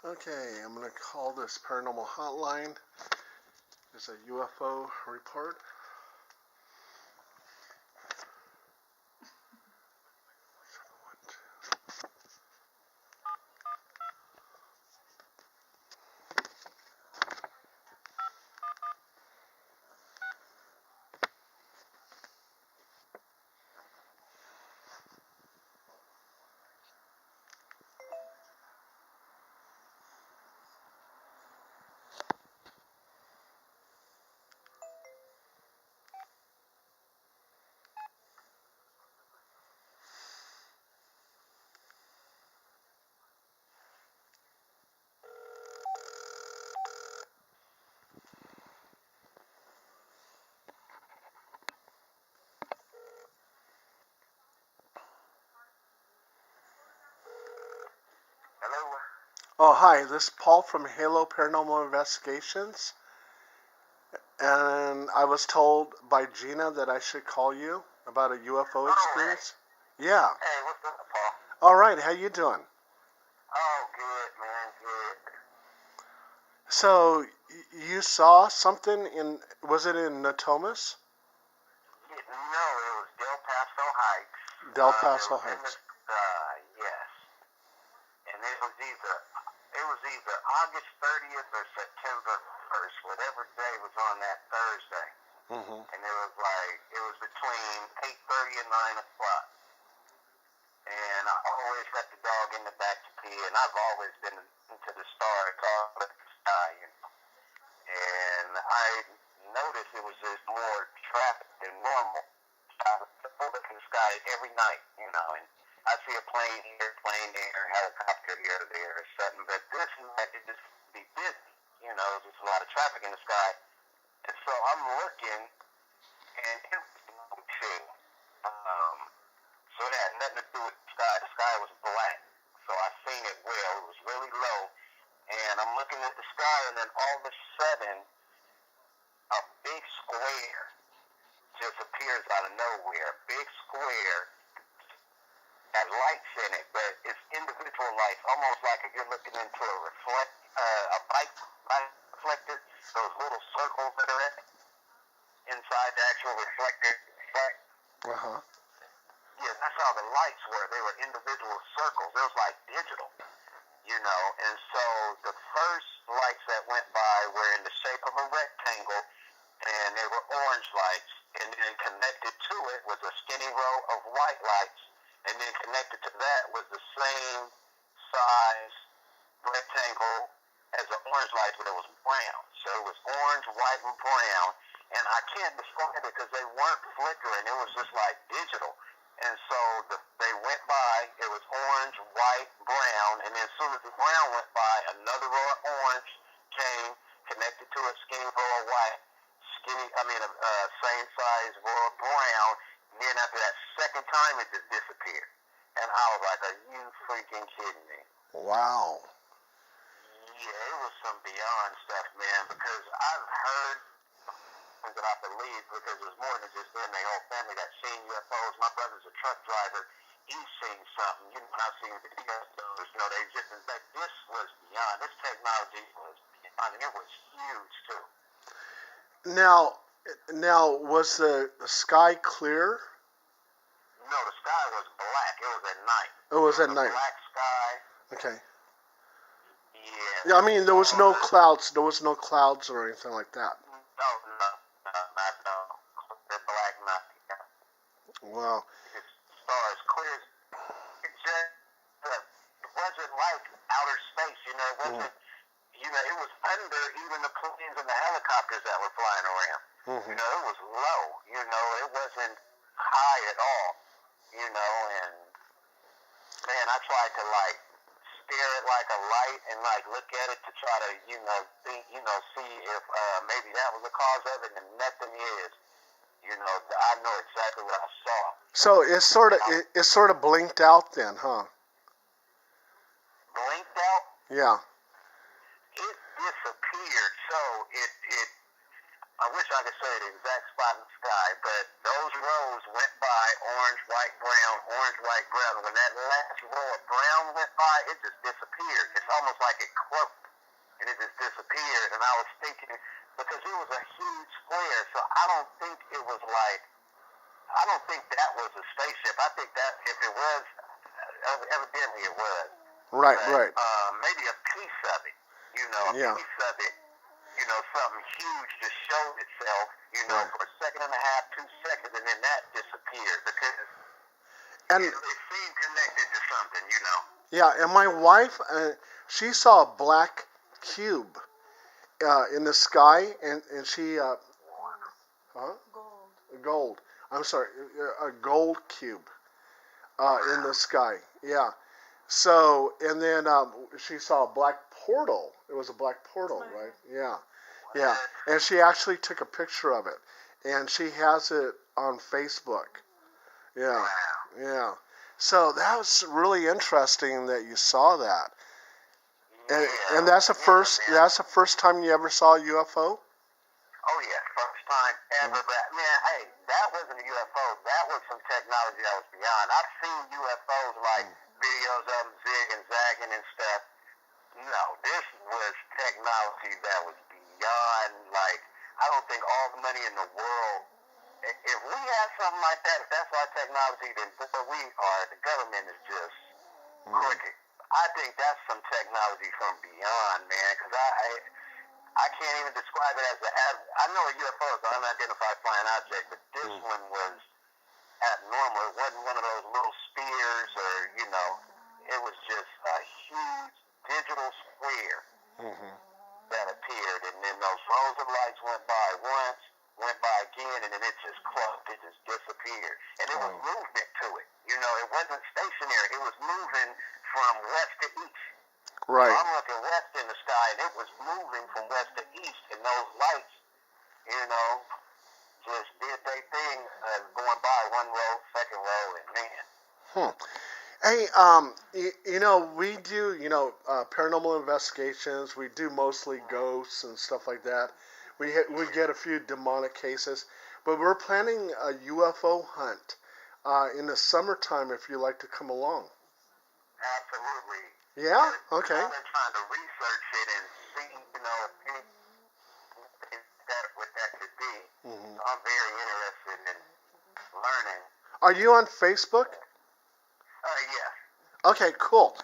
Okay, I'm going to call this Paranormal Hotline. There's a UFO report. Hello? Oh, hi, this is Paul from Halo Paranormal Investigations. And I was told by Gina that I should call you about a UFO experience. Yeah. Hey, what's up, Paul? All right, how you doing? Oh, good, man, good. So, you saw something was it in Natomas? No, it was Del Paso Heights. Del Paso it was Heights. Yes. And it was either August 30th or September 1st, whatever day was on that Thursday. Mm-hmm. And it was between 8:30 and 9 o'clock. And I always let the dog in the back to pee, and I've always been into the stars, all the sky, you know. And I noticed it was just more traffic than normal. I would look in the sky every night, you know, and I see a plane here, plane there, helicopter here or there or something. But this night, it just be busy, you know, just a lot of traffic in the sky. And so I'm looking, and it was low too. So it had nothing to do with the sky. The sky was black, so I seen it well. It was really low, and I'm looking at the sky, and then all of a sudden, a big square just appears out of nowhere. A big square had lights in it, but it's individual lights, almost like if you're looking into a bike reflector, those little circles that are inside the actual reflector. Uh-huh. Yeah, that's how the lights were. They were individual circles. It was like digital, you know. And so the first lights that went by were in the shape of a rectangle, and they were orange lights. And then connected to it was a skinny row of white lights. And then connected to that was the same size rectangle as the orange lights, but it was brown. So it was orange, white, and brown. And I can't describe it because they weren't flickering. It was just like digital. And so they went by. It was orange, white, brown. And then as soon as the brown went by, another row of orange came, connected to a skinny row of white. Same size row of brown. And then after that second time, it just disappeared. And I was like, are you freaking kidding me? Wow. Yeah, it was some beyond stuff, man, because I've heard that I believe, because it was more than just them, their whole family that seen UFOs. My brother's a truck driver. He's seen something. You know, when I've seen videos, you know, they just, but this was beyond. This technology was beyond, and it was huge, too. Now, was the sky clear? No, the sky was black. It was at night. It was at night. Black sky. Okay. Yeah. Yeah, I mean, there was no clouds. There was no clouds or anything like that. No. The black night. Wow. It's stars clear. It wasn't like outer space, you know. It wasn't. You know, it was under even the planes and the helicopters that were flying around. Mm-hmm. You know, it was low. You know, it wasn't high at all. You know, and man, I tried to like stare at like a light and like look at it to try to, you know, think, you know, see if maybe that was the cause of it, and nothing is. You know, I know exactly what I saw. So it sort of blinked out then, huh? Blinked out? Yeah. It disappeared. So it I wish I could say the exact spot in the sky, but those rows went by, orange, white, brown, orange, white, brown. When that last row of brown went by, it just disappeared. It's almost like it cloaked, and it just disappeared. And I was thinking, because it was a huge flare, so I don't think it was like, I don't think that was a spaceship. I think that if it was, evidently it was. Right, But, right. maybe a piece of it, a Yeah. piece of it, something huge just showed itself, for a second and a half, 2 seconds, and then that disappeared because And it seemed connected to something, yeah, and my wife, she saw a black cube in the sky, and she, gold. I'm sorry, a gold cube in the sky. Yeah. So, and then she saw a black portal. It was a black portal, right? Yeah. Yeah. And she actually took a picture of it. And she has it on Facebook. Yeah. Yeah. So that was really interesting that you saw that. And that's the first time you ever saw a UFO? Oh yeah, first time ever. But man, hey, that wasn't a UFO. That was some technology that was beyond. I've seen UFOs like videos of them zigging, zagging, and stuff. No, this was technology that was beyond. Like, I don't think all the money in the world. If we had something like that, if that's our technology, then we are. The government is just crooked. I think that's some technology from beyond, man. Because I can't even describe it as I know a UFO is an unidentified flying object, but this one was abnormal. It wasn't one of those little spears or, it was just a huge digital square that appeared. And then those rows of lights went by once, went by again, and then it just closed. It just disappeared. And it was movement to it. It wasn't stationary. It was moving from west to east. Right. So I'm looking west in the sky, and it was moving from west to east, and those lights, just did their thing, going by one row, second row, and man. Hey, we do, paranormal investigations. We do mostly ghosts and stuff like that. We get a few demonic cases, but we're planning a UFO hunt in the summertime. If you'd like to come along. Absolutely. Yeah. Okay. I've been trying to research it and see, what that could be. So I'm very interested in learning. Are you on Facebook? Yes. Okay. Cool.